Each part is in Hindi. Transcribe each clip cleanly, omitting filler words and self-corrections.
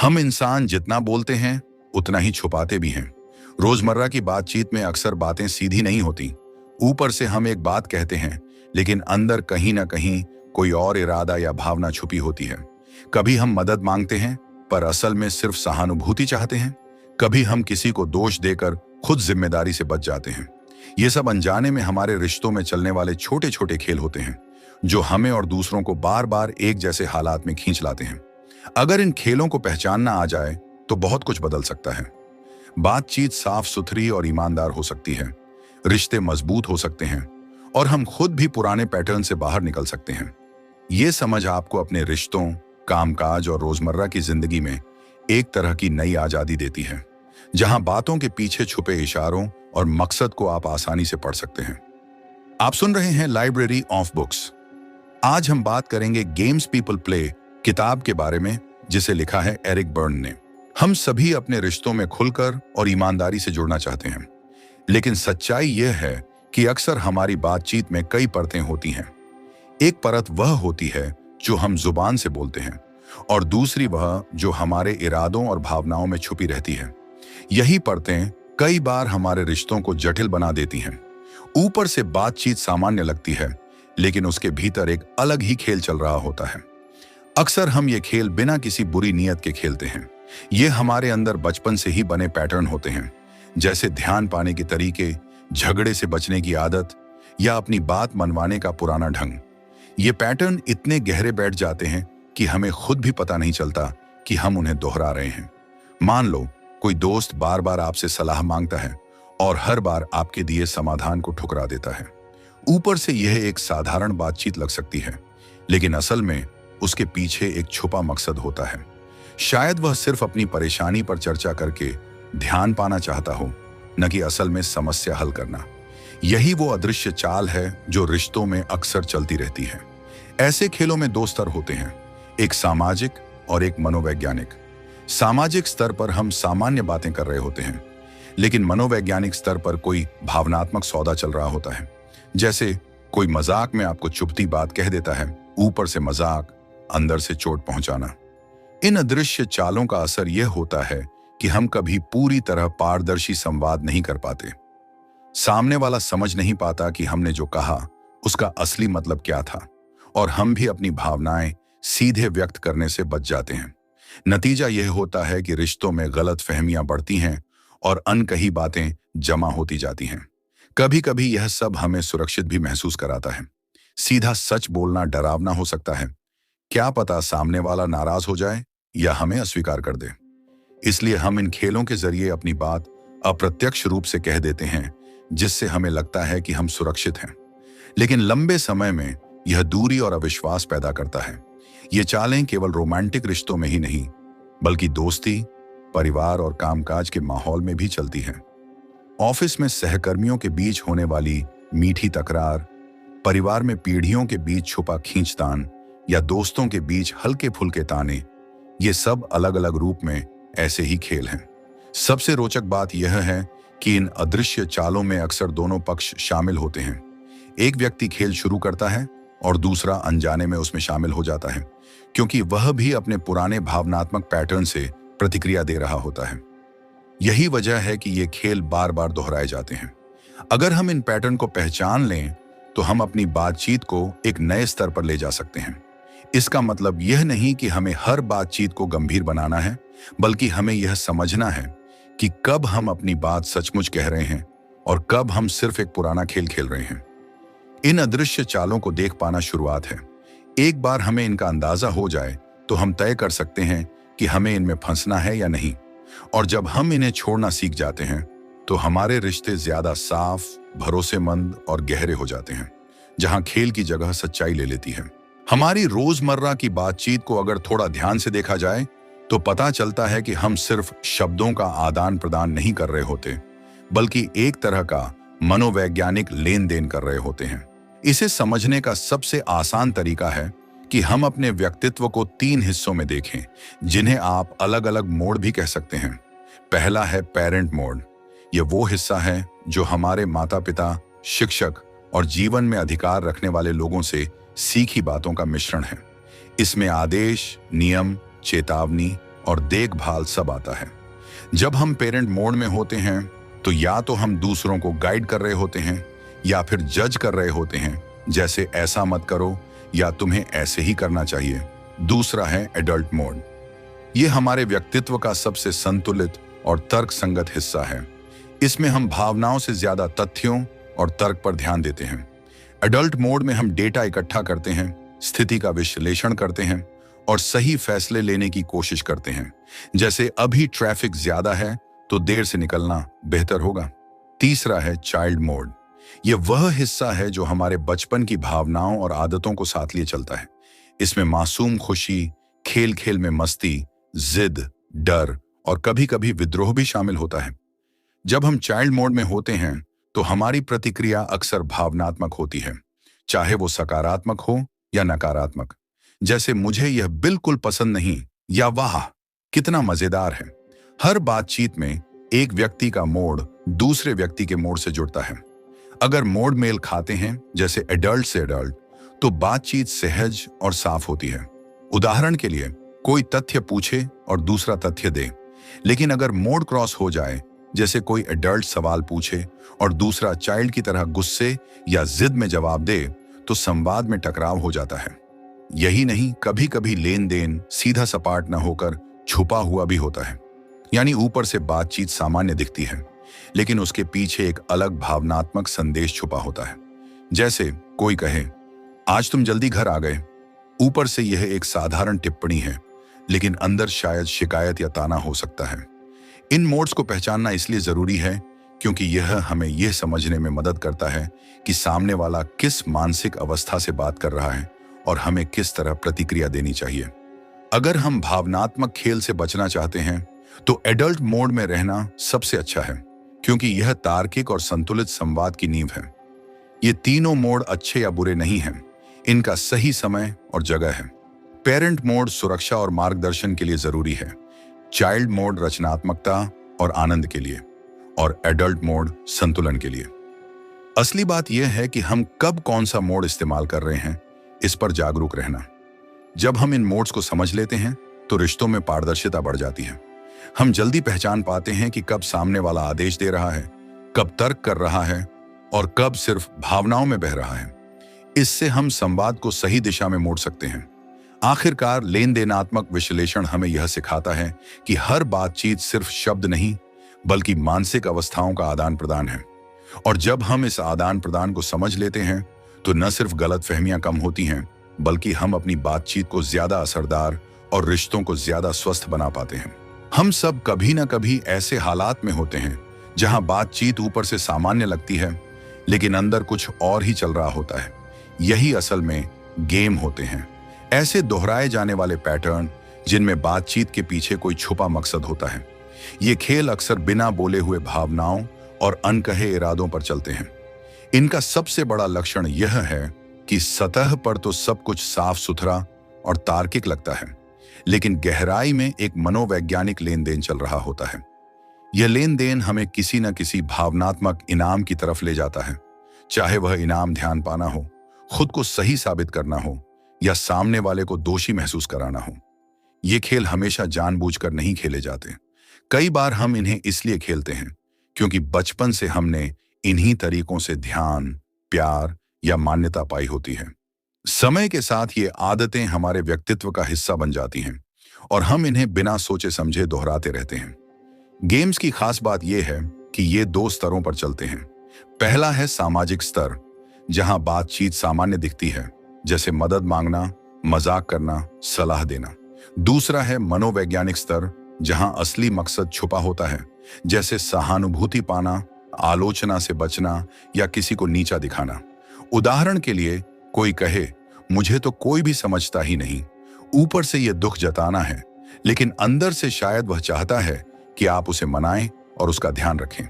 हम इंसान जितना बोलते हैं उतना ही छुपाते भी हैं। रोजमर्रा की बातचीत में अक्सर बातें सीधी नहीं होती। ऊपर से हम एक बात कहते हैं, लेकिन अंदर कहीं ना कहीं कोई और इरादा या भावना छुपी होती है। कभी हम मदद मांगते हैं पर असल में सिर्फ सहानुभूति चाहते हैं। कभी हम किसी को दोष देकर खुद जिम्मेदारी से बच जाते हैं। ये सब अनजाने में हमारे रिश्तों में चलने वाले छोटे छोटे खेल होते हैं, जो हमें और दूसरों को बार बार एक जैसे हालात में खींच लाते हैं। अगर इन खेलों को पहचानना आ जाए तो बहुत कुछ बदल सकता है। बातचीत साफ सुथरी और ईमानदार हो सकती है, रिश्ते मजबूत हो सकते हैं और हम खुद भी पुराने पैटर्न से बाहर निकल सकते हैं। ये समझ आपको अपने रिश्तों, कामकाज और रोजमर्रा की जिंदगी में एक तरह की नई आजादी देती है, जहां बातों के पीछे छुपे इशारों और मकसद को आप आसानी से पढ़ सकते हैं। आप सुन रहे हैं लाइब्रेरी ऑफ बुक्स। आज हम बात करेंगे गेम्स पीपल प्ले किताब के बारे में, जिसे लिखा है एरिक बर्न ने। हम सभी अपने रिश्तों में खुलकर और ईमानदारी से जुड़ना चाहते हैं, लेकिन सच्चाई यह है कि अक्सर हमारी बातचीत में कई परतें होती हैं। एक परत वह होती है जो हम जुबान से बोलते हैं और दूसरी वह जो हमारे इरादों और भावनाओं में छुपी रहती है। यही परतें कई बार हमारे रिश्तों को जटिल बना देती हैं। ऊपर से बातचीत सामान्य लगती है, लेकिन उसके भीतर एक अलग ही खेल चल रहा होता है। अक्सर हम ये खेल बिना किसी बुरी नीयत के खेलते हैं। ये हमारे अंदर बचपन से ही बने पैटर्न होते हैं, जैसे ध्यान पाने के तरीके, झगड़े से बचने की आदत या अपनी बात मनवाने का पुराना ढंग। ये पैटर्न इतने गहरे बैठ जाते हैं कि हमें खुद भी पता नहीं चलता कि हम उन्हें दोहरा रहे हैं। मान लो कोई दोस्त बार बार आपसे सलाह मांगता है और हर बार आपके दिए समाधान को ठुकरा देता है। ऊपर से यह एक साधारण बातचीत लग सकती है, लेकिन असल में उसके पीछे एक छुपा मकसद होता है। शायद वह सिर्फ अपनी परेशानी पर चर्चा करके ध्यान पाना चाहता हो, न कि असल में समस्या हल करना। यही वो अदृश्य चाल है जो रिश्तों में अक्सर चलती रहती है। ऐसे खेलों में दो स्तर होते हैं, एक सामाजिक और एक मनोवैज्ञानिक। सामाजिक स्तर पर हम सामान्य बातें कर रहे होते हैं, लेकिन मनोवैज्ञानिक स्तर पर कोई भावनात्मक सौदा चल रहा होता है। जैसे कोई मजाक में आपको चुभती बात कह देता है, ऊपर से मजाक, अंदर से चोट पहुंचाना। इन अदृश्य चालों का असर यह होता है कि हम कभी पूरी तरह पारदर्शी संवाद नहीं कर पाते। सामने वाला समझ नहीं पाता कि हमने जो कहा उसका असली मतलब क्या था, और हम भी अपनी भावनाएं सीधे व्यक्त करने से बच जाते हैं। नतीजा यह होता है कि रिश्तों में गलतफहमियां बढ़ती हैं और अनकही बातें जमा होती जाती हैं। कभी कभी यह सब हमें सुरक्षित भी महसूस कराता है। सीधा सच बोलना डरावना हो सकता है। क्या पता सामने वाला नाराज हो जाए या हमें अस्वीकार कर दे। इसलिए हम इन खेलों के जरिए अपनी बात अप्रत्यक्ष रूप से कह देते हैं, जिससे हमें लगता है कि हम सुरक्षित हैं। लेकिन लंबे समय में यह दूरी और अविश्वास पैदा करता है। ये चालें केवल रोमांटिक रिश्तों में ही नहीं, बल्कि दोस्ती, परिवार और कामकाज के माहौल में भी चलती हैं। ऑफिस में सहकर्मियों के बीच होने वाली मीठी तकरार, परिवार में पीढ़ियों के बीच छुपा खींचतान या दोस्तों के बीच हल्के फुल्के ताने, ये सब अलग अलग रूप में ऐसे ही खेल हैं। सबसे रोचक बात यह है कि इन अदृश्य चालों में अक्सर दोनों पक्ष शामिल होते हैं। एक व्यक्ति खेल शुरू करता है और दूसरा अनजाने में उसमें शामिल हो जाता है, क्योंकि वह भी अपने पुराने भावनात्मक पैटर्न से प्रतिक्रिया दे रहा होता है। यही वजह है कि ये खेल बार बार दोहराए जाते हैं। अगर हम इन पैटर्न को पहचान लें तो हम अपनी बातचीत को एक नए स्तर पर ले जा सकते हैं। इसका मतलब यह नहीं कि हमें हर बातचीत को गंभीर बनाना है, बल्कि हमें यह समझना है कि कब हम अपनी बात सचमुच कह रहे हैं और कब हम सिर्फ एक पुराना खेल खेल रहे हैं। इन अदृश्य चालों को देख पाना शुरुआत है। एक बार हमें इनका अंदाजा हो जाए तो हम तय कर सकते हैं कि हमें इनमें फंसना है या नहीं। और जब हम इन्हें छोड़ना सीख जाते हैं तो हमारे रिश्ते ज्यादा साफ, भरोसेमंद और गहरे हो जाते हैं, जहां खेल की जगह सच्चाई ले लेती है। हमारी रोजमर्रा की बातचीत को अगर थोड़ा ध्यान से देखा जाए तो पता चलता है कि हम सिर्फ शब्दों का आदान प्रदान नहीं कर रहे होते, बल्कि एक तरह का मनोवैज्ञानिक लेन देन कर रहे होते हैं। इसे समझने का सबसे आसान तरीका है कि हम अपने व्यक्तित्व को 3 हिस्सों में देखें, जिन्हें आप अलग अलग मोड भी कह सकते हैं। पहला है पेरेंट मोड। यह वो हिस्सा है जो हमारे माता पिता, शिक्षक और जीवन में अधिकार रखने वाले लोगों से सीखी बातों का मिश्रण है। इसमें आदेश, नियम, चेतावनी और देखभाल सब आता है। जब हम पेरेंट मोड में होते हैं तो या तो हम दूसरों को गाइड कर रहे होते हैं या फिर जज कर रहे होते हैं, जैसे ऐसा मत करो या तुम्हें ऐसे ही करना चाहिए। दूसरा है एडल्ट मोड। ये हमारे व्यक्तित्व का सबसे संतुलित और तर्कसंगत हिस्सा है। इसमें हम भावनाओं से ज्यादा तथ्यों और तर्क पर ध्यान देते हैं। एडल्ट मोड में हम डेटा इकट्ठा करते हैं, स्थिति का विश्लेषण करते हैं और सही फैसले लेने की कोशिश करते हैं, जैसे अभी ट्रैफिक ज्यादा है तो देर से निकलना बेहतर होगा। तीसरा है चाइल्ड मोड। यह वह हिस्सा है जो हमारे बचपन की भावनाओं और आदतों को साथ लिए चलता है। इसमें मासूम खुशी, खेल खेल में मस्ती, जिद, डर और कभी कभी विद्रोह भी शामिल होता है। जब हम चाइल्ड मोड में होते हैं तो हमारी प्रतिक्रिया अक्सर भावनात्मक होती है, चाहे वो सकारात्मक हो या नकारात्मक, जैसे मुझे यह बिल्कुल पसंद नहीं या वाह कितना मजेदार है। हर बातचीत में एक व्यक्ति का मोड दूसरे व्यक्ति के मोड से जुड़ता है। अगर मोड मेल खाते हैं, जैसे एडल्ट से एडल्ट, तो बातचीत सहज और साफ होती है। उदाहरण के लिए, कोई तथ्य पूछे और दूसरा तथ्य दे। लेकिन अगर मोड क्रॉस हो जाए, जैसे कोई एडल्ट सवाल पूछे और दूसरा चाइल्ड की तरह गुस्से या जिद में जवाब दे, तो संवाद में टकराव हो जाता है। यही नहीं, कभी कभी लेन देन सीधा सपाट न होकर छुपा हुआ भी होता है। यानी ऊपर से बातचीत सामान्य दिखती है, लेकिन उसके पीछे एक अलग भावनात्मक संदेश छुपा होता है। जैसे कोई कहे, आज तुम जल्दी घर आ गए। ऊपर से यह एक साधारण टिप्पणी है, लेकिन अंदर शायद शिकायत या ताना हो सकता है। इन मोड्स को पहचानना इसलिए जरूरी है क्योंकि यह हमें यह समझने में मदद करता है कि सामने वाला किस मानसिक अवस्था से बात कर रहा है और हमें किस तरह प्रतिक्रिया देनी चाहिए। अगर हम भावनात्मक खेल से बचना चाहते हैं तो एडल्ट मोड में रहना सबसे अच्छा है, क्योंकि यह तार्किक और संतुलित संवाद की नींव है। ये तीनों मोड अच्छे या बुरे नहीं हैं, इनका सही समय और जगह है। पेरेंट मोड सुरक्षा और मार्गदर्शन के लिए जरूरी है, चाइल्ड मोड रचनात्मकता और आनंद के लिए, और एडल्ट मोड संतुलन के लिए। असली बात यह है कि हम कब कौन सा मोड इस्तेमाल कर रहे हैं, इस पर जागरूक रहना। जब हम इन मोड्स को समझ लेते हैं तो रिश्तों में पारदर्शिता बढ़ जाती है। हम जल्दी पहचान पाते हैं कि कब सामने वाला आदेश दे रहा है, कब तर्क कर रहा है और कब सिर्फ भावनाओं में बह रहा है। इससे हम संवाद को सही दिशा में मोड़ सकते हैं। आखिरकार लेन देनात्मक विश्लेषण हमें यह सिखाता है कि हर बातचीत सिर्फ शब्द नहीं, बल्कि मानसिक अवस्थाओं का आदान प्रदान है। और जब हम इस आदान प्रदान को समझ लेते हैं तो न सिर्फ गलतफहमियां कम होती हैं, बल्कि हम अपनी बातचीत को ज्यादा असरदार और रिश्तों को ज्यादा स्वस्थ बना पाते हैं। हम सब कभी ना कभी ऐसे हालात में होते हैं जहां बातचीत ऊपर से सामान्य लगती है, लेकिन अंदर कुछ और ही चल रहा होता है। यही असल में गेम होते हैं, ऐसे दोहराए जाने वाले पैटर्न जिनमें बातचीत के पीछे कोई छुपा मकसद होता है। ये खेल अक्सर बिना बोले हुए भावनाओं और अनकहे इरादों पर चलते हैं। इनका सबसे बड़ा लक्षण यह है कि सतह पर तो सब कुछ साफ सुथरा और तार्किक लगता है, लेकिन गहराई में एक मनोवैज्ञानिक लेन देन चल रहा होता है। यह लेन देन हमें किसी न किसी भावनात्मक इनाम की तरफ ले जाता है, चाहे वह इनाम ध्यान पाना हो, खुद को सही साबित करना हो या सामने वाले को दोषी महसूस कराना हो। ये खेल हमेशा जानबूझकर नहीं खेले जाते। कई बार हम इन्हें इसलिए खेलते हैं क्योंकि बचपन से हमने इन्हीं तरीकों से ध्यान, प्यार या मान्यता पाई होती है। समय के साथ ये आदतें हमारे व्यक्तित्व का हिस्सा बन जाती हैं और हम इन्हें बिना सोचे समझे दोहराते रहते हैं। गेम्स की खास बात यह है कि ये 2 स्तरों पर चलते हैं। पहला है सामाजिक स्तर, जहां बातचीत सामान्य दिखती है, जैसे मदद मांगना, मजाक करना, सलाह देना। दूसरा है मनोवैज्ञानिक स्तर, जहां असली मकसद छुपा होता है, जैसे सहानुभूति पाना, आलोचना से बचना या किसी को नीचा दिखाना। उदाहरण के लिए, कोई कहे, मुझे तो कोई भी समझता ही नहीं। ऊपर से यह दुख जताना है, लेकिन अंदर से शायद वह चाहता है कि आप उसे मनाएं और उसका ध्यान रखें।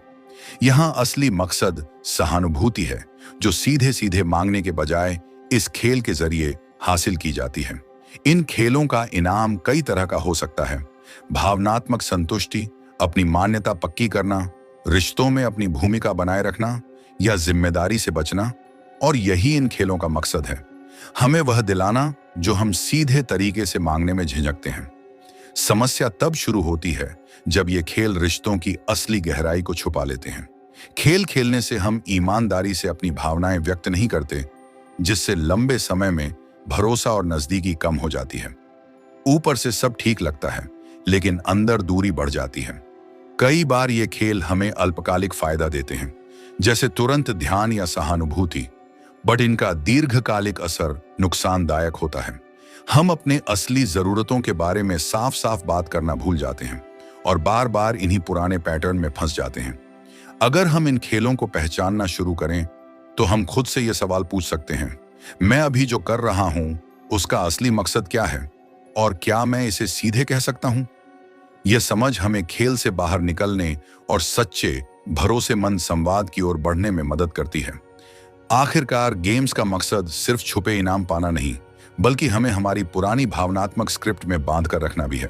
यहां असली मकसद सहानुभूति है, जो सीधे सीधे मांगने के बजाय इस खेल के जरिए हासिल की जाती है। इन खेलों का इनाम कई तरह का हो सकता है। भावनात्मक संतुष्टि, अपनी मान्यता पक्की करना, रिश्तों में अपनी भूमिका बनाए रखना या जिम्मेदारी से बचना। और यही इन खेलों का मकसद है, हमें वह दिलाना जो हम सीधे तरीके से मांगने में झिझकते हैं। समस्या तब शुरू होती है जब ये खेल रिश्तों की असली गहराई को छुपा लेते हैं। खेल खेलने से हम ईमानदारी से अपनी भावनाएं व्यक्त नहीं करते, जिससे लंबे समय में भरोसा और नजदीकी कम हो जाती है। ऊपर से सब ठीक लगता है, लेकिन अंदर दूरी बढ़ जाती है। कई बार ये खेल हमें अल्पकालिक फायदा देते हैं, जैसे तुरंत ध्यान या सहानुभूति, बट इनका दीर्घकालिक असर नुकसानदायक होता है। हम अपने असली जरूरतों के बारे में साफ साफ बात करना भूल जाते हैं और बार बार इन्हीं पुराने पैटर्न में फंस जाते हैं। अगर हम इन खेलों को पहचानना शुरू करें, तो हम खुद से ये सवाल पूछ सकते हैं, मैं अभी जो कर रहा हूं उसका असली मकसद क्या है, और क्या मैं इसे सीधे कह सकता हूं? यह समझ हमें खेल से बाहर निकलने और सच्चे भरोसेमंद संवाद की ओर बढ़ने में मदद करती है। आखिरकार गेम्स का मकसद सिर्फ छुपे इनाम पाना नहीं, बल्कि हमें हमारी पुरानी भावनात्मक स्क्रिप्ट में बांध कर रखना भी है।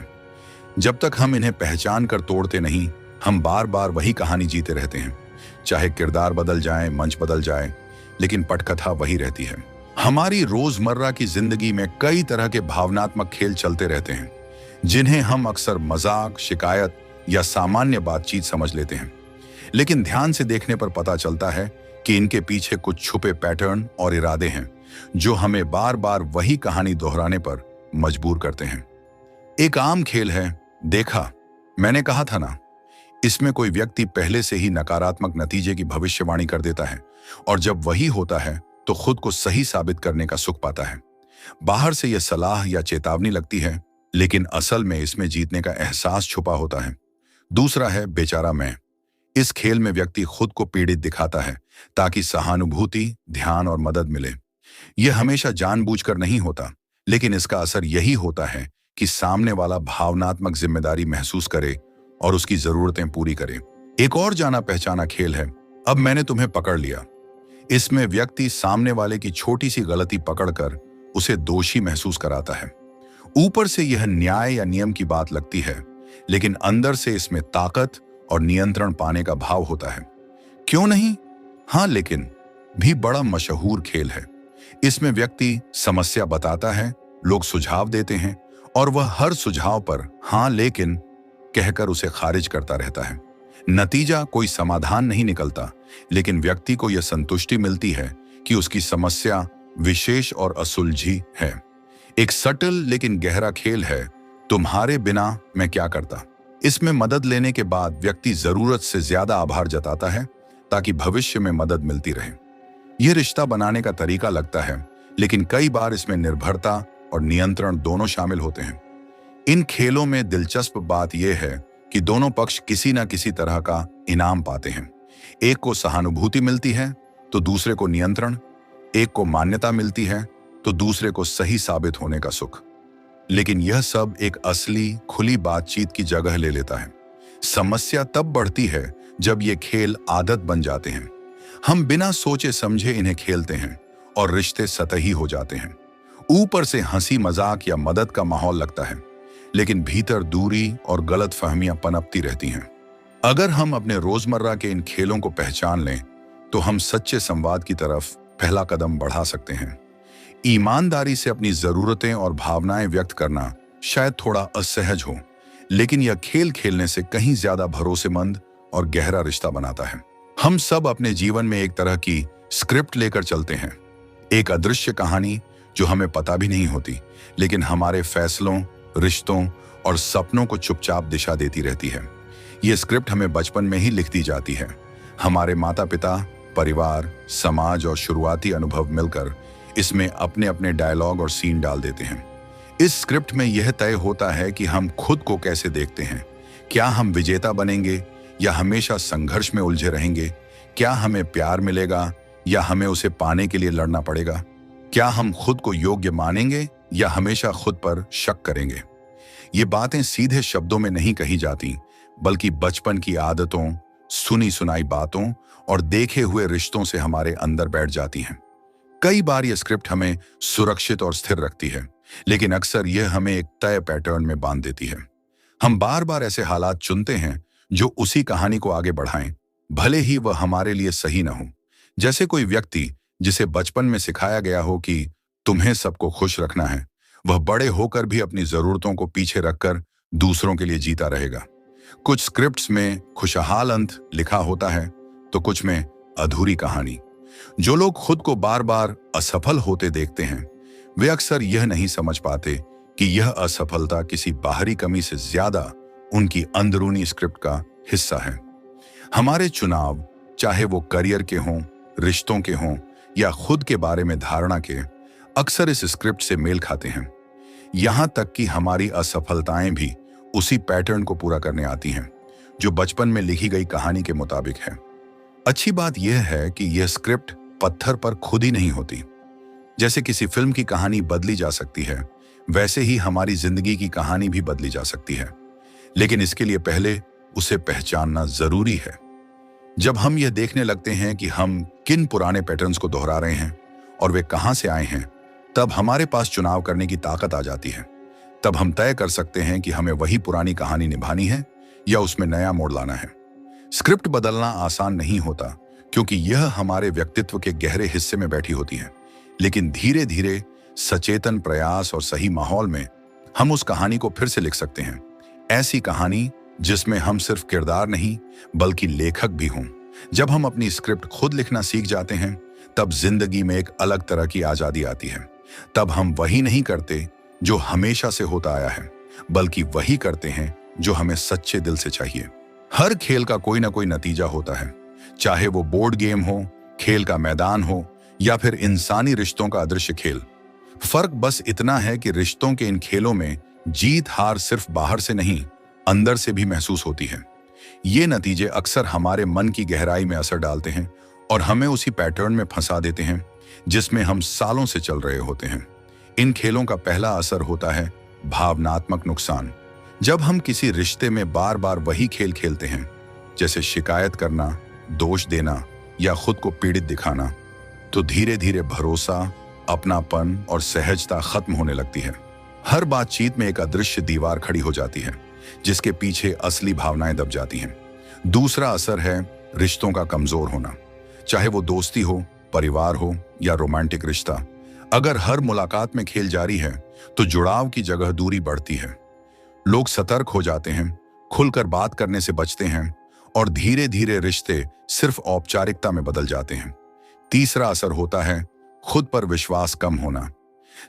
जब तक हम इन्हें पहचान कर तोड़ते नहीं, हम बार बार वही कहानी जीते रहते हैं। चाहे किरदार बदल जाए, मंच बदल जाए, लेकिन पटकथा वही रहती है। हमारी रोजमर्रा की जिंदगी में कई तरह के भावनात्मक खेल चलते रहते हैं, जिन्हें हम अक्सर मजाक, शिकायत या सामान्य बातचीत समझ लेते हैं। लेकिन ध्यान से देखने पर पता चलता है कि इनके पीछे कुछ छुपे पैटर्न और इरादे हैं, जो हमें बार बार वही कहानी दोहराने पर मजबूर करते हैं। एक आम खेल है देखा, मैंने कहा था ना। इसमें कोई व्यक्ति पहले से ही नकारात्मक नतीजे की भविष्यवाणी कर देता है, और जब वही होता है तो खुद को सही साबित करने का सुख पाता है। बाहर से यह सलाह या चेतावनी लगती है, लेकिन असल में इसमें जीतने का एहसास छुपा होता है। दूसरा है बेचारा मैं। इस खेल में व्यक्ति खुद को पीड़ित दिखाता है ताकि सहानुभूति, ध्यान और मदद मिले। यह हमेशा जानबूझकर नहीं होता, लेकिन इसका असर यही होता है कि सामने वाला भावनात्मक जिम्मेदारी महसूस करे और उसकी जरूरतें पूरी करे। एक और जाना पहचाना खेल है अब मैंने तुम्हें पकड़ लिया। इसमें व्यक्ति सामने वाले की छोटी सी गलती पकड़कर उसे दोषी महसूस कराता है। ऊपर से यह न्याय या नियम की बात लगती है, लेकिन अंदर से इसमें ताकत और नियंत्रण पाने का भाव होता है। क्यों नहीं? हाँ, लेकिन भी बड़ा मशहूर खेल है। इसमें व्यक्ति समस्या बताता है, लोग सुझाव देते हैं, और वह हर सुझाव पर हाँ लेकिन कहकर उसे खारिज करता रहता है। नतीजा कोई समाधान नहीं निकलता, लेकिन व्यक्ति को यह संतुष्टि मिलती है कि उसकी समस्या विशेष और असुलझी है। एक सटल लेकिन गहरा खेल है तुम्हारे बिना मैं क्या करता। इसमें मदद लेने के बाद व्यक्ति जरूरत से ज्यादा आभार जताता है ताकि भविष्य में मदद मिलती रहे। यह रिश्ता बनाने का तरीका लगता है, लेकिन कई बार इसमें निर्भरता और नियंत्रण दोनों शामिल होते हैं। इन खेलों में दिलचस्प बात यह है कि दोनों पक्ष किसी न किसी तरह का इनाम पाते हैं। एक को सहानुभूति मिलती है तो दूसरे को नियंत्रण, एक को मान्यता मिलती है तो दूसरे को सही साबित होने का सुख। लेकिन यह सब एक असली खुली बातचीत की जगह ले लेता है। समस्या तब बढ़ती है जब ये खेल आदत बन जाते हैं। हम बिना सोचे समझे इन्हें खेलते हैं और रिश्ते सतही हो जाते हैं। ऊपर से हंसी मजाक या मदद का माहौल लगता है, लेकिन भीतर दूरी और गलतफहमियां पनपती रहती हैं। अगर हम अपने रोजमर्रा के इन खेलों को पहचान लें, तो हम सच्चे संवाद की तरफ पहला कदम बढ़ा सकते हैं। ईमानदारी से अपनी जरूरतें और भावनाएं व्यक्त करना शायद थोड़ा असहज हो, लेकिन यह खेल खेलने से कहीं ज्यादा भरोसेमंद और गहरा रिश्ता बनाता है। हम सब अपने जीवन में एक तरह की स्क्रिप्ट लेकर चलते हैं, एक अदृश्य कहानी जो हमें पता भी नहीं होती, लेकिन हमारे फैसलों, रिश्तों और सपनों को चुपचाप दिशा देती रहती है। यह स्क्रिप्ट हमें बचपन में ही लिख दी जाती है। हमारे माता पिता, परिवार, समाज और शुरुआती अनुभव मिलकर इसमें अपने अपने डायलॉग और सीन डाल देते हैं। इस स्क्रिप्ट में यह तय होता है कि हम खुद को कैसे देखते हैं। क्या हम विजेता बनेंगे या हमेशा संघर्ष में उलझे रहेंगे? क्या हमें प्यार मिलेगा या हमें उसे पाने के लिए लड़ना पड़ेगा? क्या हम खुद को योग्य मानेंगे या हमेशा खुद पर शक करेंगे? ये बातें सीधे शब्दों में नहीं कही जाती, बल्कि बचपन की आदतों, सुनी सुनाई बातों और देखे हुए रिश्तों से हमारे अंदर बैठ जाती हैं। कई बार यह स्क्रिप्ट हमें सुरक्षित और स्थिर रखती है, लेकिन अक्सर यह हमें एक तय पैटर्न में बांध देती है। हम बार बार ऐसे हालात चुनते हैं जो उसी कहानी को आगे बढ़ाएं, भले ही वह हमारे लिए सही न हो। जैसे कोई व्यक्ति जिसे बचपन में सिखाया गया हो कि तुम्हें सबको खुश रखना है, वह बड़े होकर भी अपनी जरूरतों को पीछे रखकर दूसरों के लिए जीता रहेगा। कुछ स्क्रिप्ट्स में खुशहाल अंत लिखा होता है तो कुछ में अधूरी कहानी। जो लोग खुद को बार बार असफल होते देखते हैं वे अक्सर यह नहीं समझ पाते कि यह असफलता किसी बाहरी कमी से ज्यादा उनकी अंदरूनी स्क्रिप्ट का हिस्सा है। हमारे चुनाव, चाहे वो करियर के हों, रिश्तों के हों या खुद के बारे में धारणा के, अक्सर इस स्क्रिप्ट से मेल खाते हैं। यहां तक कि हमारी असफलताएं भी उसी पैटर्न को पूरा करने आती हैं जो बचपन में लिखी गई कहानी के मुताबिक है। अच्छी बात यह है कि यह स्क्रिप्ट पत्थर पर खुद ही नहीं होती। जैसे किसी फिल्म की कहानी बदली जा सकती है, वैसे ही हमारी जिंदगी की कहानी भी बदली जा सकती है, लेकिन इसके लिए पहले उसे पहचानना जरूरी है। जब हम यह देखने लगते हैं कि हम किन पुराने पैटर्न्स को दोहरा रहे हैं और वे कहां से आए हैं, तब हमारे पास चुनाव करने की ताकत आ जाती है। तब हम तय कर सकते हैं कि हमें वही पुरानी कहानी निभानी है या उसमें नया मोड़ लाना है। स्क्रिप्ट बदलना आसान नहीं होता क्योंकि यह हमारे व्यक्तित्व के गहरे हिस्से में बैठी होती है, लेकिन धीरे धीरे सचेतन प्रयास और सही माहौल में हम उस कहानी को फिर से लिख सकते हैं। ऐसी कहानी जिसमें हम सिर्फ किरदार नहीं बल्कि लेखक भी हों। जब हम अपनी स्क्रिप्ट खुद लिखना सीख जाते हैं तब जिंदगी में एक अलग तरह की आजादी आती है। तब हम वही नहीं करते जो हमेशा से होता आया है, बल्कि वही करते हैं जो हमें सच्चे दिल से चाहिए। हर खेल का कोई ना कोई नतीजा होता है, चाहे वो बोर्ड गेम हो, खेल का मैदान हो या फिर इंसानी रिश्तों का अदृश्य खेल। फर्क बस इतना है कि रिश्तों के इन खेलों में जीत हार सिर्फ बाहर से नहीं, अंदर से भी महसूस होती है। ये नतीजे अक्सर हमारे मन की गहराई में असर डालते हैं और हमें उसी पैटर्न में फंसा देते हैं जिसमें हम सालों से चल रहे होते हैं। इन खेलों का पहला असर होता है भावनात्मक नुकसान। जब हम किसी रिश्ते में बार बार वही खेल खेलते हैं, जैसे शिकायत करना, दोष देना या खुद को पीड़ित दिखाना, तो धीरे धीरे भरोसा, अपनापन और सहजता खत्म होने लगती है। हर बातचीत में एक अदृश्य दीवार खड़ी हो जाती है जिसके पीछे असली भावनाएं दब जाती हैं। दूसरा असर है रिश्तों का कमजोर होना, चाहे वो दोस्ती हो, परिवार हो या रोमांटिक रिश्ता। अगर हर मुलाकात में खेल जारी है तो जुड़ाव की जगह दूरी बढ़ती है। लोग सतर्क हो जाते हैं, खुलकर बात करने से बचते हैं और धीरे धीरे रिश्ते सिर्फ औपचारिकता में बदल जाते हैं। तीसरा असर होता है खुद पर विश्वास कम होना।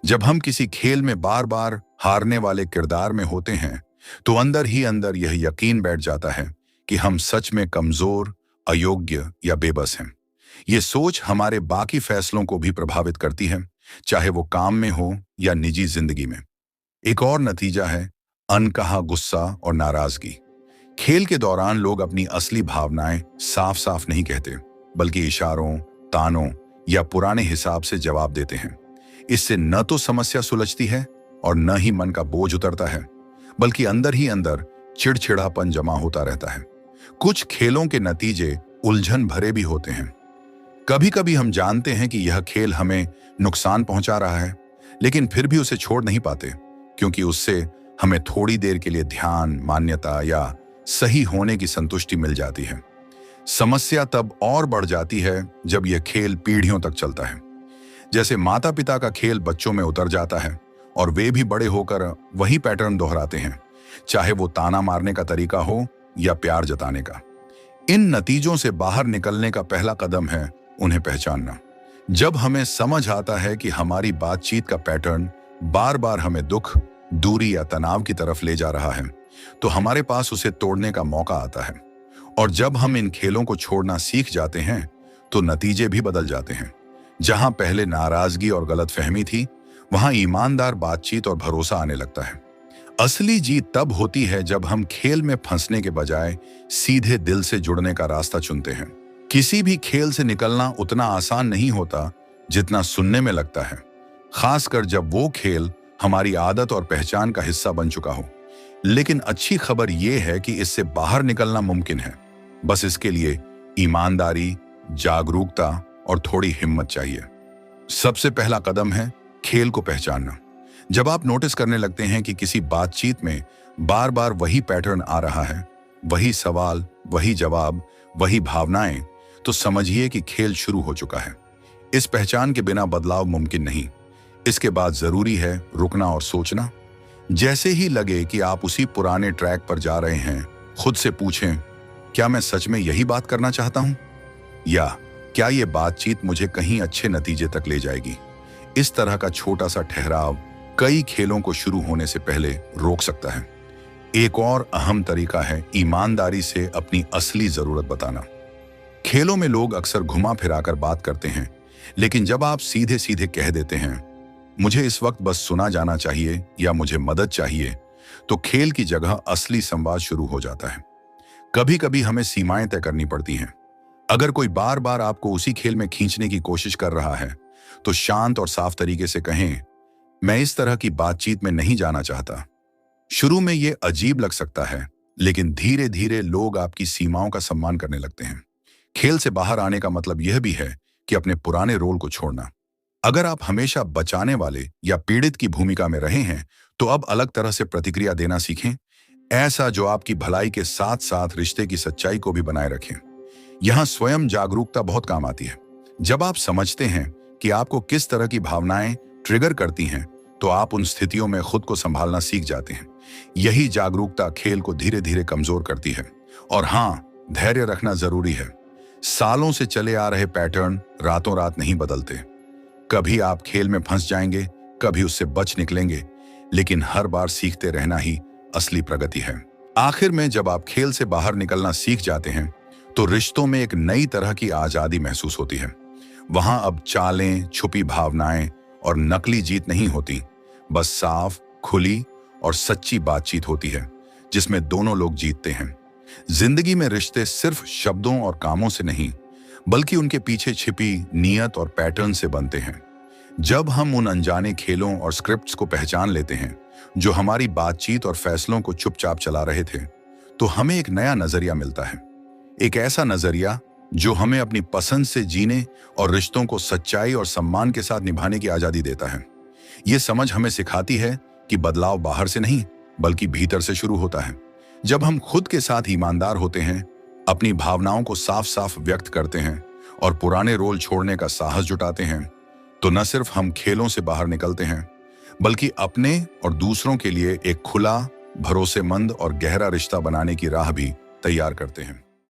जब हम किसी खेल में बार बार हारने वाले किरदार में होते हैं तो अंदर ही अंदर यह यकीन बैठ जाता है कि हम सच में कमजोर, अयोग्य या बेबस हैं। ये सोच हमारे बाकी फैसलों को भी प्रभावित करती है, चाहे वो काम में हो या निजी जिंदगी में। एक और नतीजा है अनकहा गुस्सा और नाराजगी। खेल के दौरान लोग अपनी असली भावनाएं साफ साफ नहीं कहते, बल्कि इशारों, तानों या पुराने हिसाब से जवाब देते हैं। इससे न तो समस्या सुलझती है और न ही मन का बोझ उतरता है, बल्कि अंदर ही अंदर चिड़चिड़ापन जमा होता रहता है। कुछ खेलों के नतीजे उलझन भरे भी होते हैं। कभी कभी हम जानते हैं कि यह खेल हमें नुकसान पहुंचा रहा है, लेकिन फिर भी उसे छोड़ नहीं पाते क्योंकि उससे हमें थोड़ी देर के लिए ध्यान, मान्यता या सही होने की संतुष्टि मिल जाती है। समस्या तब और बढ़ जाती है जब यह खेल पीढ़ियों तक चलता है। जैसे माता पिता का खेल बच्चों में उतर जाता है और वे भी बड़े होकर वही पैटर्न दोहराते हैं, चाहे वो ताना मारने का तरीका हो या प्यार जताने का। इन नतीजों से बाहर निकलने का पहला कदम है उन्हें पहचानना। जब हमें समझ आता है कि हमारी बातचीत का पैटर्न बार बार हमें दुख, दूरी या तनाव की तरफ ले जा रहा है, तो हमारे पास उसे तोड़ने का मौका आता है। और जब हम इन खेलों को छोड़ना सीख जाते हैं तो नतीजे भी बदल जाते हैं। जहां पहले नाराजगी और गलतफहमी थी, वहां ईमानदार बातचीत और भरोसा आने लगता है। असली जीत तब होती है जब हम खेल में फंसने के बजाय सीधे दिल से जुड़ने का रास्ता चुनते हैं। किसी भी खेल से निकलना उतना आसान नहीं होता जितना सुनने में लगता है, खासकर जब वो खेल हमारी आदत और पहचान का हिस्सा बन चुका हो। लेकिन अच्छी खबर यह है कि इससे बाहर निकलना मुमकिन है। बस इसके लिए ईमानदारी, जागरूकता और थोड़ी हिम्मत चाहिए। सबसे पहला कदम है खेल को पहचानना। जब आप नोटिस करने लगते हैं कि किसी बातचीत में बार बार वही पैटर्न आ रहा है, वही सवाल, वही जवाब, वही भावनाएं, तो समझिए कि खेल शुरू हो चुका है। इस पहचान के बिना बदलाव मुमकिन नहीं। इसके बाद जरूरी है रुकना और सोचना। जैसे ही लगे कि आप उसी पुराने ट्रैक पर जा रहे हैं, खुद से पूछें, क्या मैं सच में यही बात करना चाहता हूं? या क्या ये बातचीत मुझे कहीं अच्छे नतीजे तक ले जाएगी? इस तरह का छोटा सा ठहराव कई खेलों को शुरू होने से पहले रोक सकता है। एक और अहम तरीका है ईमानदारी से अपनी असली जरूरत बताना। खेलों में लोग अक्सर घुमा फिराकर बात करते हैं, लेकिन जब आप सीधे सीधे कह देते हैं, मुझे इस वक्त बस सुना जाना चाहिए या मुझे मदद चाहिए, तो खेल की जगह असली संवाद शुरू हो जाता है। कभी कभी हमें सीमाएं तय करनी पड़ती हैं। अगर कोई बार बार आपको उसी खेल में खींचने की कोशिश कर रहा है, तो शांत और साफ तरीके से कहें, मैं इस तरह की बातचीत में नहीं जाना चाहता। शुरू में ये अजीब लग सकता है, लेकिन धीरे धीरे लोग आपकी सीमाओं का सम्मान करने लगते हैं। खेल से बाहर आने का मतलब यह भी है कि अपने पुराने रोल को छोड़ना। अगर आप हमेशा बचाने वाले या पीड़ित की भूमिका में रहे हैं, तो अब अलग तरह से प्रतिक्रिया देना सीखें, ऐसा जो आपकी भलाई के साथ साथ रिश्ते की सच्चाई को भी बनाए रखें। यहां स्वयं जागरूकता बहुत काम आती है। जब आप समझते हैं कि आपको किस तरह की भावनाएं ट्रिगर करती हैं, तो आप उन स्थितियों में खुद को संभालना सीख जाते हैं। यही जागरूकता खेल को धीरे धीरे कमजोर करती है। और हां, धैर्य रखना जरूरी है। सालों से चले आ रहे पैटर्न रातों रात नहीं बदलते। कभी आप खेल में फंस जाएंगे, कभी उससे बच निकलेंगे, लेकिन हर बार सीखते रहना ही असली प्रगति है। आखिर में जब आप खेल से बाहर निकलना सीख जाते हैं, तो रिश्तों में एक नई तरह की आजादी महसूस होती है। वहां अब चालें, छुपी भावनाएं और नकली जीत नहीं होती। बस साफ, खुली और सच्ची बातचीत होती है, जिसमें दोनों लोग जीतते हैं। जिंदगी में रिश्ते सिर्फ शब्दों और कामों से नहीं, बल्कि उनके पीछे छिपी नीयत और पैटर्न से बनते हैं। जब हम उन अनजाने खेलों और स्क्रिप्ट्स को पहचान लेते हैं, जो हमारी बातचीत और फैसलों को चुपचाप चला रहे थे, तो हमें एक नया नजरिया मिलता है। एक ऐसा नजरिया जो हमें अपनी पसंद से जीने और रिश्तों को सच्चाई और सम्मान के साथ निभाने की आजादी देता है। ये समझ हमें सिखाती है कि बदलाव बाहर से नहीं, बल्कि भीतर से शुरू होता है। जब हम खुद के साथ ईमानदार होते हैं, अपनी भावनाओं को साफ साफ व्यक्त करते हैं और पुराने रोल छोड़ने का साहस जुटाते हैं, तो न सिर्फ हम खेलों से बाहर निकलते हैं, बल्कि अपने और दूसरों के लिए एक खुला, भरोसेमंद और गहरा रिश्ता बनाने की राह भी तैयार करते हैं।